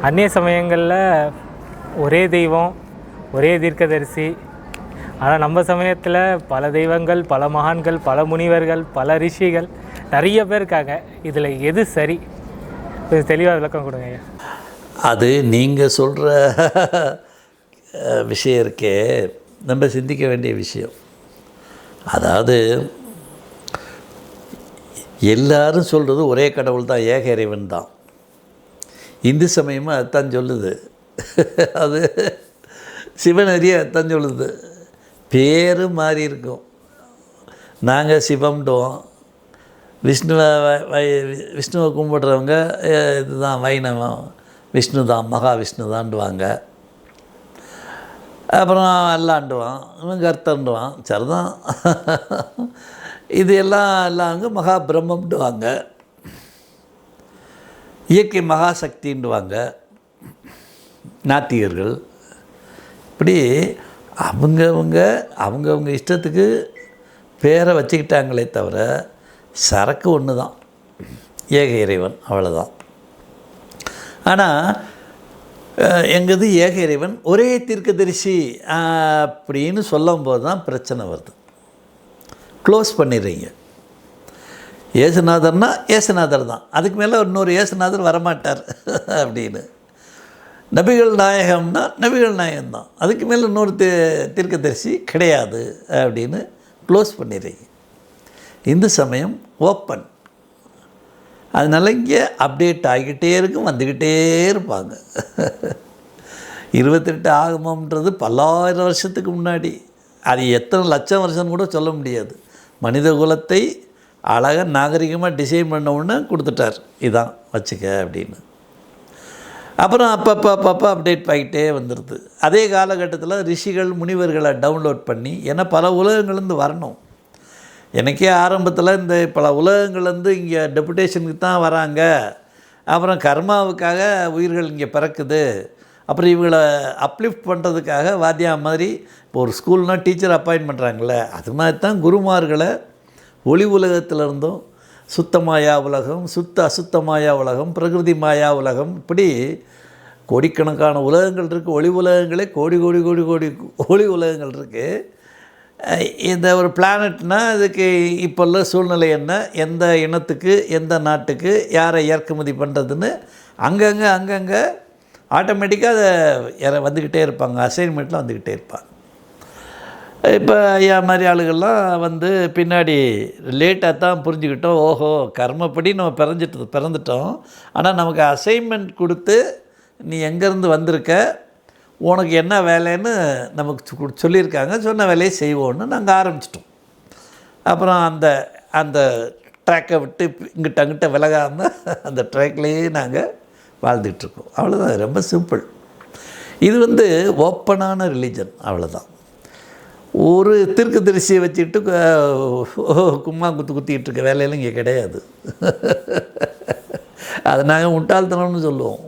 அந்நிய சமயங்களில் ஒரே தெய்வம், ஒரே தீர்க்கதரிசி. ஆனால் நம்ம சமயத்தில் பல தெய்வங்கள், பல மகான்கள், பல முனிவர்கள், பல ரிஷிகள், நிறைய பேர் இருக்காங்க. இதில் எது சரி? கொஞ்சம் தெளிவாக விளக்கம் கொடுங்க ஐயா. அது நீங்கள் சொல்கிற விஷயம் இருக்கே, நம்ம சிந்திக்க வேண்டிய விஷயம். அதாவது எல்லாரும் சொல்கிறது ஒரே கடவுள் தான், ஏக இறைவன் தான். இந்து சமயமும் அதுதான் சொல்லுது. அது சிவனறிய அதுதான் சொல்லுது. பேர் மாறி இருக்கும். நாங்கள் சிவம்டுவோம், விஷ்ணுவை கும்பிட்றவங்க இதுதான் வைணவம், விஷ்ணு தான், மகாவிஷ்ணு தான்டுவாங்க. அப்புறம் அல்லாண்டுவான், இவன் கர்த்தன்டுவான், சரிதான். இது எல்லாம் மகா பிரம்மம்டுவாங்க, இயற்கை மகாசக்தின்டுவாங்க நாத்திகர்கள். இப்படி அவங்கவுங்க இஷ்டத்துக்கு பேரை வச்சுக்கிட்டாங்களே தவிர சரக்கு ஒன்று தான், ஏக இறைவன், அவ்வளோதான். ஆனால் எங்கது ஏக இறைவன் ஒரே தீர்க்கதரிசி அப்படின்னு சொல்லும்போது தான் பிரச்சனை வருது. க்ளோஸ் பண்ணிடுறீங்க. ஏசுநாதர்னா ஏசுநாதர் தான், அதுக்கு மேலே இன்னொரு ஏசுநாதர் வரமாட்டார் அப்படின்னு. நபிகள் நாயகம்னா நபிகள் நாயகம் தான், அதுக்கு மேலே இன்னொரு தீர்க்கதரிசி கிடையாது அப்படின்னு க்ளோஸ் பண்ணிடுறீங்க. இந்து சமயம் ஓப்பன். அதனால இங்கே அப்டேட் ஆகிக்கிட்டே இருக்கும், வந்துக்கிட்டே இருப்பாங்க. 28 ஆகமம்ன்றது பல்லாயிரம் வருஷத்துக்கு முன்னாடி, அது எத்தனை லட்சம் வருஷம்னு கூட சொல்ல முடியாது. மனித குலத்தை அழகாக நாகரிகமாக டிசைன் பண்ண ஒன்று கொடுத்துட்டார், இதான் வச்சுக்க அப்படின்னு. அப்புறம் அப்பப்போ அப்டேட் ஆகிட்டே வந்துடுது. அதே காலகட்டத்தில் ரிஷிகள் முனிவர்களை டவுன்லோட் பண்ணி, ஏன்னா பல உலகங்கள்லேருந்து வரணும். எனக்கே ஆரம்பத்தில் இந்த பல உலகங்கள்லேருந்து இங்கே டெபுடேஷனுக்கு தான் வராங்க. அப்புறம் கர்மாவுக்காக உயிர்கள் இங்கே பிறக்குது. அப்புறம் இவங்களை அப்லிஃப்ட் பண்ணுறதுக்காக வாத்தியா மாதிரி இப்போ ஒரு ஸ்கூல்னால் டீச்சர் அப்பாயின்ட் பண்ணுறாங்களே, அது மாதிரி தான் குருமார்களை ஒளி உலகத்திலிருந்தும் சுத்த மாயா உலகம், அசுத்த மாயா உலகம், பிரகிருதி மாயா உலகம், இப்படி கோடிக்கணக்கான உலகங்கள் இருக்குது. ஒளி உலகங்களே கோடி கோடி கோடி கோடி ஒளி உலகங்கள் இருக்குது. இந்த ஒரு பிளானட்னால் அதுக்கு இப்போ உள்ள சூழ்நிலை என்ன, எந்த இனத்துக்கு எந்த நாட்டுக்கு யாரை இறக்குமதி பண்ணுறதுன்னு அங்கங்கே ஆட்டோமேட்டிக்காக அதை வந்துக்கிட்டே இருப்பாங்க, அசைன்மெண்ட்டில் வந்துக்கிட்டே இருப்பாங்க. இப்போ ஐயா மாதிரி ஆளுகள்லாம் வந்து பின்னாடி லேட்டாக தான் புரிஞ்சுக்கிட்டோம். ஓஹோ, கர்மப்படி நம்ம பிறந்துட்டோம், ஆனால் நமக்கு அசைன்மெண்ட் கொடுத்து நீ எங்கேருந்து வந்திருக்க, உனக்கு என்ன வேலைன்னு நமக்கு சொல்லியிருக்காங்க, சொன்ன வேலையை செய்வோன்னு நாங்கள் ஆரம்பிச்சிட்டோம். அப்புறம் அந்த ட்ராக்கை விட்டு அங்கிட்ட விலகாமல் அந்த ட்ராக்லேயே நாங்கள் வாழ்ந்துகிட்ருக்கோம். அவ்வளோதான், ரொம்ப சிம்பிள். இது வந்து ஓப்பனான ரிலீஜன், அவ்வளோதான். ஒரு தீர்க்கதரிசியை வச்சுக்கிட்டு குத்திக்கிட்டு இருக்க வேலையெல்லாம் இங்கே கிடையாது. அதை நாங்கள் முட்டாள்தனம்னு சொல்லுவோம்.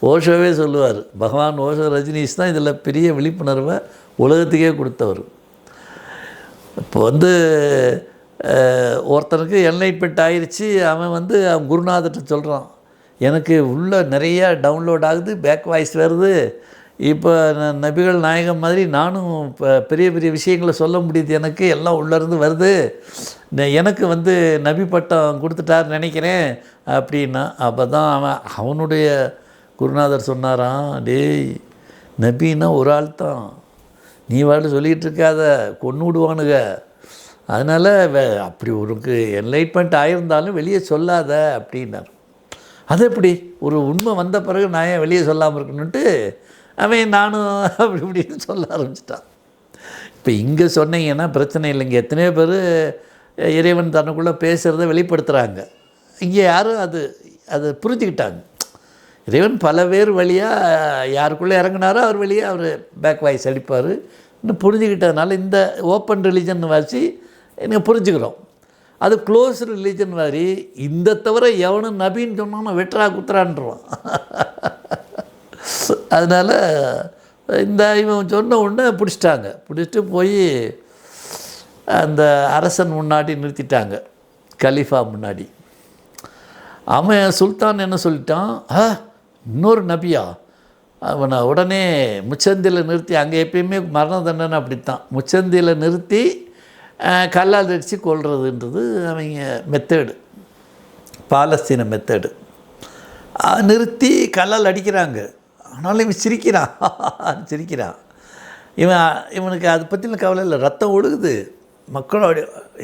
ஓஷோவே சொல்லுவார், பகவான் ஓஷோ ரஜினீஷ் தான் இதில் பெரிய விழிப்புணர்வை உலகத்துக்கே கொடுத்தவர். இப்போ வந்து ஒருத்தனுக்கு என்லைட்மெண்ட் ஆயிடுச்சு, அவன் குருநாதர்கிட்ட சொல்கிறான், எனக்கு உள்ளே நிறையா டவுன்லோட் ஆகுது, பேக் வாய்ஸ் வருது, இப்போ நபிகள் நாயகம் மாதிரி நானும் இப்போ பெரிய பெரிய விஷயங்களை சொல்ல முடியுது, எனக்கு எல்லாம் உள்ளேருந்து வருது, எனக்கு நபி பட்டம் கொடுத்துட்டார் நினைக்கிறேன் அப்படின்னா. அப்போ தான் அவனுடைய குருநாதர் சொன்னாராம், டேய், நபின்னா ஒரு ஆள் தான், நீ வாட்டு சொல்லிகிட்டு இருக்காத, கொன்று விடுவானுங்க, அதனால் அப்படி உனக்கு என்லைட்மெண்ட் ஆகியிருந்தாலும் வெளியே சொல்லாத அப்படின்னார். அது எப்படி ஒரு உண்மை வந்த பிறகு நான் ஏன் வெளியே சொல்லாமல் இருக்கணுன்ட்டு அவன் நானும் அப்படி இப்படின்னு சொல்ல ஆரம்பிச்சிட்டான். இப்போ இங்கே சொன்னீங்கன்னா பிரச்சனை இல்லைங்க, எத்தனையோ பேர் இறைவன் தனக்குள்ளே பேசுகிறத வெளிப்படுத்துகிறாங்க. இங்கே யாரும் அது புரிஞ்சுக்கிட்டாங்க. இறைவன் பல பேர் வழியாக யாருக்குள்ளே இறங்கினாரோ அவர் வழியாக அவர் பேக் வாய்ஸ் அடிப்பார். இன்னும் புரிஞ்சுக்கிட்டதுனால இந்த ஓப்பன் ரிலீஜன் வச்சு நீங்கள் புரிஞ்சுக்கிறோம். அது க்ளோஸ் ரிலீஜன் மாதிரி இந்த தவிர எவனும் நபின்னு சொன்னாலும் வெட்டுறா குத்துறான்றான். அதனால் இந்த இவன் சொன்ன உடனே பிடிச்சிட்டு போய் அந்த அரசன் முன்னாடி நிறுத்திட்டாங்க, கலீஃபா முன்னாடி. அவன் சுல்தான் என்ன சொல்லிட்டான், இன்னொரு நபியா? அவனை உடனே முச்சந்தியில் நிறுத்தி, அங்கே எப்பயுமே மரண தண்டனை அப்படித்தான், முச்சந்தியில் நிறுத்தி கல்லால் அடித்து கொள்றதுன்றது அவங்க மெத்தேடு, பாலஸ்தீன மெத்தேடு. நிறுத்தி கல்லால் அடிக்கிறாங்க. ஆனாலும் இவன் சிரிக்கிறான். இவனுக்கு அதை பற்றின கவலை இல்லை. ரத்தம் ஒழுகுது, மக்கள்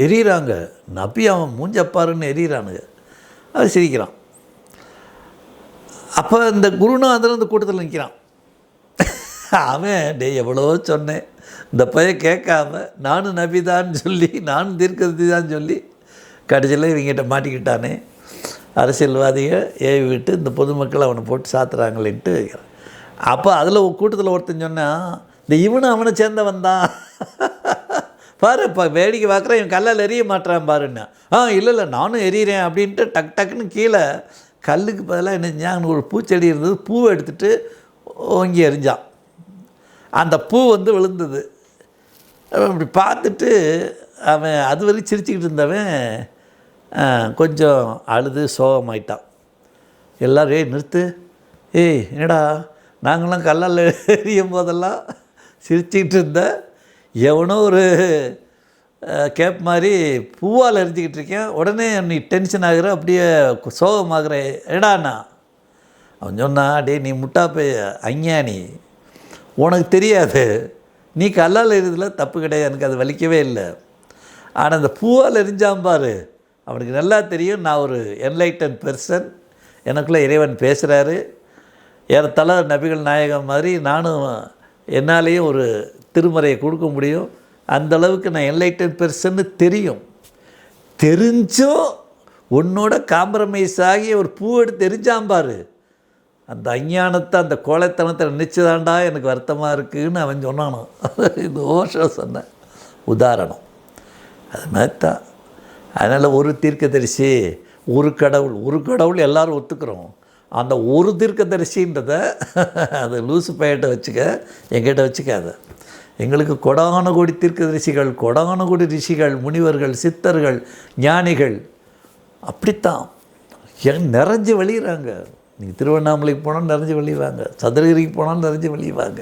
எரியிறாங்க, நபி அவன் மூஞ்சப்பாருன்னு எரியிறானுங்க, அது சிரிக்கிறான். அப்போ இந்த குருநாதன் இந்த கூட்டத்தில் நிற்கிறான். அவன் எவ்வளோ சொன்னேன், இந்த பையன் கேட்காம நானும் நபிதான்னு சொல்லி, நானும் தீர்க்கதரிசி தான் சொல்லி, கடைசியில் இவங்கிட்ட மாட்டிக்கிட்டானே, அரசியல்வாதிகள் ஏவி விட்டு இந்த பொதுமக்கள் அவனை போட்டு சாத்துறாங்களேன்ட்டு. அப்போ அதில் கூட்டத்தில் ஒருத்தன் சொன்னான், இந்த இவனும் அவனை சேர்ந்தவன் தான் பாரு, இப்போ வேடிக்கை பார்க்குறேன், இவன் கல்லால் எரிய மாட்டுறான் பாருன்னா. இல்லை நானும் எரியிறேன் அப்படின்ட்டு டக்குன்னு கீழே கல்லுக்கு பதிலாக என்ன செஞ்சான், ஒரு பூச்செடி இருந்தது, பூவை எடுத்துகிட்டு ஓங்கி எறிஞ்சான். அந்த பூ விழுந்தது. அப்படி பார்த்துட்டு அவன் அது வரைக்கும் சிரிச்சுக்கிட்டு இருந்தவன் கொஞ்சம் அழுது சோகமாயிட்டான். எல்லோரும் நிறுத்து, என்னடா நாங்களாம் கல்லால் எரியும் போதெல்லாம் சிரிச்சுக்கிட்டு இருந்த, எவனோ ஒரு கேப் மாதிரி பூவால் எரிஞ்சிக்கிட்டு இருக்கேன், உடனே நீ டென்ஷன் ஆகிற, அப்படியே சோகமாகிற, ஏடாண்ணா? அவன் சொன்னான், நீ முட்டாப்பே அஞ்ஞானி, உனக்கு தெரியாது, நீ கல்லால் எரியுதுல தப்பு கிடையாது, எனக்கு அது வலிக்கவே இல்லை. ஆனால் அந்த பூவால் எரிஞ்சான் பாரு, அவனுக்கு நல்லா தெரியும் நான் ஒரு என்லைட்டன் பெர்சன், எனக்குள்ளே இறைவன் பேசுகிறாரு, ஏறத்தாழ நபிகள் நாயகம் மாதிரி நானும் என்னாலேயும் ஒரு திருமறையை கொடுக்க முடியும், அந்தளவுக்கு நான் என்லைட்டன் பெர்சன்னு தெரிஞ்சும் உன்னோட காம்ப்ரமைஸ் ஆகி ஒரு பூ எடுத்து எரிஞ்சாம்பார், அந்த அஞ்ஞானத்தை அந்த கோழைத்தனத்தை நினச்சிதாண்டா எனக்கு வருத்தமாக இருக்குதுன்னு அவன் சொன்னானோ. இது ஓஷோ சொன்ன உதாரணம். அது மாதிரி தான். அதனால் ஒரு தீர்க்கதரிசி, ஒரு கடவுள் எல்லோரும் ஒத்துக்கிறோம். அந்த ஒரு தீர்க்கதரிசின்றதை அது லூசு பையிட்ட வச்சுக்க, எங்கிட்ட வச்சுக்காத. எங்களுக்கு கொடான கோடி தீர்க்கதரிசிகள், கொடான கோடி ரிஷிகள், முனிவர்கள், சித்தர்கள், ஞானிகள் அப்படித்தான் நிறைஞ்சு வெளியிறாங்க. நீங்கள் திருவண்ணாமலைக்கு போனால் நிறைஞ்சு வெளியுவாங்க, சதுரகிரிக்கு போனாலும் நிறைஞ்சு வெளியுவாங்க.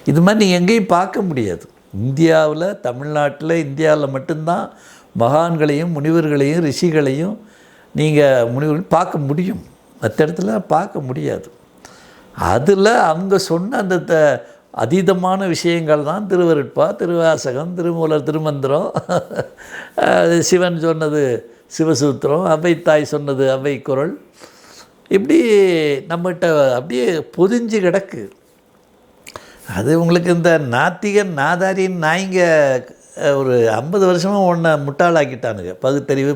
இது மாதிரி நீங்கள் எங்கேயும் பார்க்க முடியாது. இந்தியாவில், தமிழ்நாட்டில், இந்தியாவில் மட்டும்தான் மகான்களையும் முனிவர்களையும் ரிஷிகளையும் நீங்கள் முனிவர்கள் பார்க்க முடியும், மற்ற இடத்துல பார்க்க முடியாது. அதில் அவங்க சொன்ன அந்த அதீதமான விஷயங்கள் தான் திருவருட்பா, திருவாசகம், திருமூலர் திருமந்திரம், சிவன் சொன்னது சிவசூத்திரம், அவை தாய் சொன்னது அவை குரல், இப்படி நம்மகிட்ட அப்படியே பொதிஞ்சு கிடக்கு. அது உங்களுக்கு இந்த நாத்திகன் நாதாரின் நாய்ங்க ஒரு 50 வருஷமாக ஒன்றை முட்டாளாக்கிட்டானுங்க, பகுத்தறிவு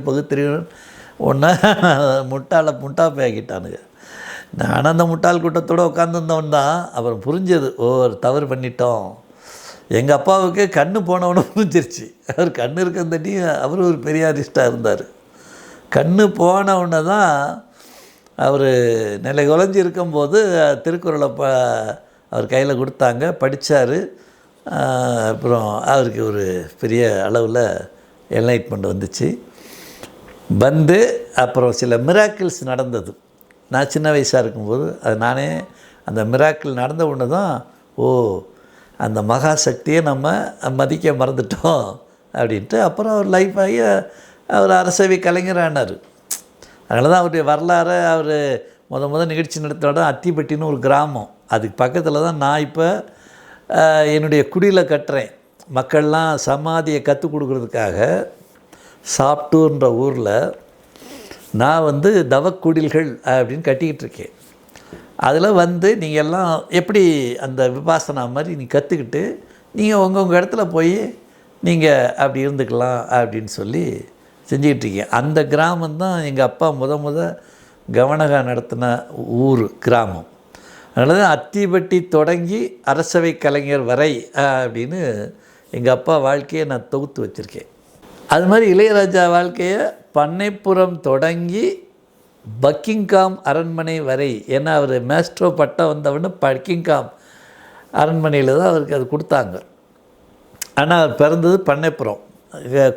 ஒன்றை முட்டாப்பை ஆக்கிட்டானுங்க. நான் அந்த முட்டாள் கூட்டத்தோடு உட்காந்துருந்தவன் தான். அப்புறம் புரிஞ்சது, ஒரு தவறு பண்ணிட்டோம். எங்கள் அப்பாவுக்கு கண்ணு போனவனு புரிஞ்சிருச்சு. அவர் கண் இருக்கிறதட்டி அவர் ஒரு பெரியாரிஸ்டாக இருந்தார். கண்ணு போனவுடனே தான் அவர் நிலை குலைஞ்சி இருக்கும்போது திருக்குறளை அவர் கையில் கொடுத்தாங்க, படித்தார். அப்புறம் அவருக்கு ஒரு பெரிய அளவில் என்லைட்மெண்ட் வந்துச்சு. அப்புறம் சில மிராக்கிள்ஸ் நடந்தது. நான் சின்ன வயசாக இருக்கும்போது அது நானே அந்த மிராக்கிள் நடந்த ஒன்று தான், அந்த மகாசக்தியை நம்ம மதிக்க மறந்துட்டோம் அப்படின்ட்டு. அப்புறம் அவர் லைஃப் ஆகி அவர் அரசவை கலைஞரானார். அதனால தான் அவருடைய வரலாறு, அவர் முத நிகழ்ச்சி நடத்தோட அத்திப்பட்டின்னு ஒரு கிராமம், அதுக்கு பக்கத்தில் தான் நான் இப்போ என்னுடைய குடியில் கட்டுறேன். மக்கள்லாம் சமாதியை கற்றுக் கொடுக்குறதுக்காக சாப்டூர்ன்ற ஊரில் நான் தவக்குடில்கள் அப்படின்னு கட்டிக்கிட்டு இருக்கேன். அதில் நீங்கள் எல்லாம் எப்படி அந்த விபாசனா மாதிரி நீங்கள் கற்றுக்கிட்டு நீங்கள் உங்கள் இடத்துல போய் நீங்கள் அப்படி இருந்துக்கலாம் அப்படின்னு சொல்லி செஞ்சிகிட்ருக்கேன். அந்த கிராமந்தான் எங்கள் அப்பா முத கவனகா நடத்தின கிராமம். அதனால தான் அத்திப்பட்டி தொடங்கி அரசவை கலைஞர் வரை அப்படின்னு எங்கள் அப்பா வாழ்க்கையை நான் தொகுத்து வச்சுருக்கேன். அது மாதிரி இளையராஜா வாழ்க்கையை பண்ணைப்புறம் தொடங்கி பக்கிங்காம் அரண்மனை வரை, ஏன்னா அவர் மேஸ்ட்ரோ பட்டம் வந்தவொடனே பக்கிங்காம் அரண்மனையில் தான் அவருக்கு அது கொடுத்தாங்க. ஆனால் அவர் பிறந்தது பண்ணைப்புறம்,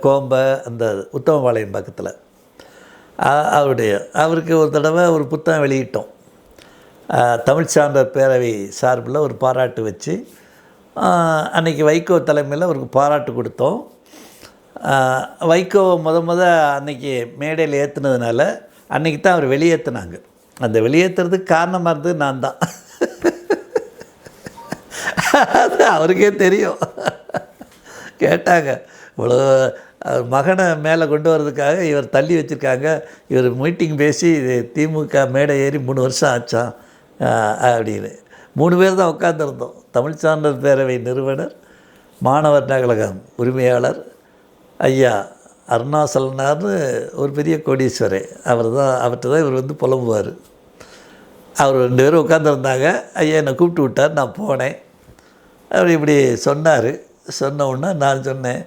கோம்பை அந்த உத்தமபாளையம் பக்கத்தில். அவருக்கு ஒரு தடவை ஒரு புத்தகம் வெளியிட்டோம். தமிழ் சான்றோர் பேரவை சார்பில் ஒரு பாராட்டு வச்சு அன்றைக்கி வைகோ தலைமையில் அவருக்கு பாராட்டு கொடுத்தோம். வைகோ அன்றைக்கி மேடையில் ஏற்றுனதுனால அன்றைக்கி தான் அவர் வெளியேற்றினாங்க. அந்த வெளியேற்றுறதுக்கு காரணமாக இருந்தது நான் தான். அது அவருக்கே தெரியும். கேட்டாங்க, இவ்வளோ மகனை மேலே கொண்டு வர்றதுக்காக இவர் தள்ளி வச்சுருக்காங்க, இவர் மீட்டிங் பேசி திமுக மேடை ஏறி 3 வருஷம் ஆச்சான் அப்படின்னு. 3 பேர் தான் உட்காந்துருந்தோம். தமிழ் சான்றோர் பேரவை நிறுவனர், மாணவர் நகலகம் உரிமையாளர் ஐயா அருணாசலனார்னு ஒரு பெரிய கோடீஸ்வரர், அவர்கிட்ட தான் இவர் புலம்புவார். அவர் 2 பேரும் உட்காந்துருந்தாங்க. ஐயா என்னை கூப்பிட்டு விட்டார், நான் போனேன். அவர் இப்படி சொன்னார். சொன்ன உடனே நான் சொன்னேன்,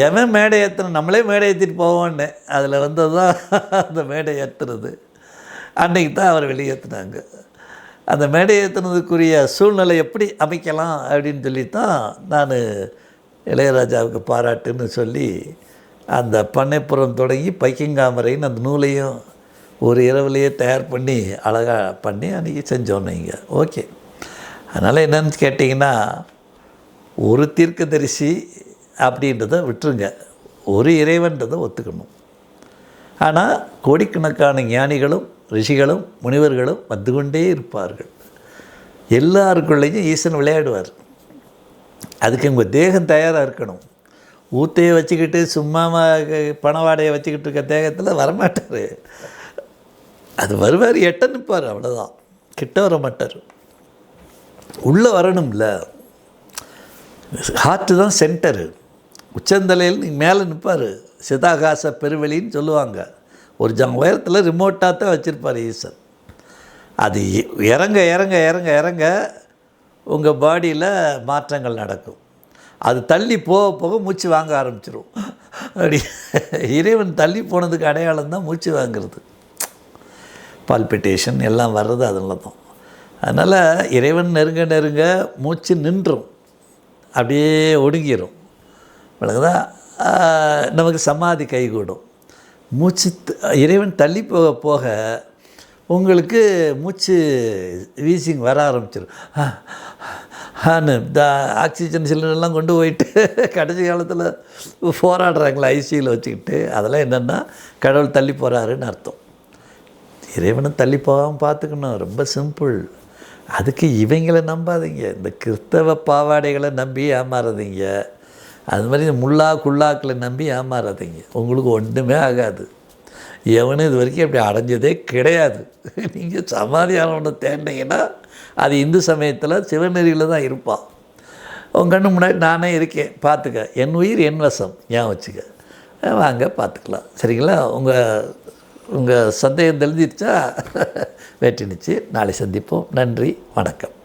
எவன் மேடை ஏற்றணும், நம்மளே மேடை ஏற்றிட்டு போவோன்னு. அதில் வந்தது தான் அந்த மேடை ஏற்றுறது. அன்றைக்கி தான் அவர் வெளியேற்றினாங்க. அந்த மேடை ஏற்றுனதுக்குரிய சூழ்நிலை எப்படி அமைக்கலாம் அப்படின்னு சொல்லி தான் நான் இளையராஜாவுக்கு பாராட்டுன்னு சொல்லி அந்த பண்ணைப்புறம் தொடங்கி பைக்கிங்காமரைன்னு அந்த நூலையும் ஒரு இரவுலையே தயார் பண்ணி அழகாக பண்ணி அன்றைக்கி செஞ்சோன்னு இங்கே. ஓகே. அதனால் என்னென்னு கேட்டிங்கன்னா, ஒரு தீர்க்கதரிசி அப்படின்றத விட்டுருங்க, ஒரு இறைவன்றதை ஒத்துக்கணும். ஆனால் கோடிக்கணக்கான ஞானிகளும் ரிஷிகளும் முனிவர்களும் வந்து கொண்டே இருப்பார்கள். எல்லாருக்குள்ளேயும் ஈசன் விளையாடுவார். அதுக்கு உங்கள் தேகம் தயாராக இருக்கணும். ஊத்தையை வச்சுக்கிட்டு சும்மா பணவாடையை வச்சுக்கிட்டு இருக்க தேகத்தில் வரமாட்டார். அது வருவார், எட்ட நிற்பார், அவ்வளோதான். கிட்ட வர மாட்டார். உள்ளே வரணும்ல. ஹார்ட்டு தான் சென்டரு. உச்சந்தலையில் நீங்கள் மேலே நிற்பார். சிதாகாச பெருவெளின்னு சொல்லுவாங்க. ஒரு உயரத்தில் ரிமோட்டாக தான் வச்சுருப்பார் ஈசன். அது இறங்க இறங்க இறங்க இறங்க உங்கள் பாடியில் மாற்றங்கள் நடக்கும். அது தள்ளி போக போக மூச்சு வாங்க ஆரம்பிச்சிடும். அப்படி இறைவன் தள்ளி போனதுக்கு அடையாளம் தான் மூச்சு வாங்கிறது. பால்பிட்டேஷன் எல்லாம் வர்றது அதில் தான். அதனால் இறைவன் நெருங்க நெருங்க மூச்சு நின்றும், அப்படியே ஒடுங்கிடும். விளங்குதா? நமக்கு சமாதி கைகூடும். மூச்சு இறைவன் தள்ளி போக போக உங்களுக்கு மூச்சு வீசிங் வர ஆரம்பிச்சிடும். இந்த ஆக்சிஜன் சிலிண்டர்லாம் கொண்டு போயிட்டு கடைசி காலத்தில் போராடுறாங்களே ஐசியூவில் வச்சுக்கிட்டு, அதெல்லாம் என்னென்னா கடவுள் தள்ளி போகிறாருன்னு அர்த்தம். இறைவனை தள்ளி போகாமல் பார்த்துக்கணும். ரொம்ப சிம்பிள். அதுக்கு இவங்களை நம்பாதீங்க. இந்த கிறிஸ்தவ பாவாடைகளை நம்பி ஏமாறாதீங்க. அது மாதிரி குல்லாக்களை நம்பி ஏமாறாதீங்க. உங்களுக்கு ஒன்றுமே ஆகாது. எவனும் இது வரைக்கும் அப்படி அடைஞ்சதே கிடையாது. நீங்கள் சமாதியானவனை தேடினீங்கன்னா அது இந்து சமயத்தில் சிவநெறியில் தான் இருப்பான். உங்கள் கண்ணு முன்னாடி நானே இருக்கேன், பார்த்துக்க. என் உயிர் என் வசம், ஏன் வச்சுக்க. வாங்க பார்த்துக்கலாம். சரிங்களா? உங்கள் சந்தேகம் தெளிஞ்சிருச்சா? வெற்றி நிச்சு. நாளை சந்திப்போம். நன்றி, வணக்கம்.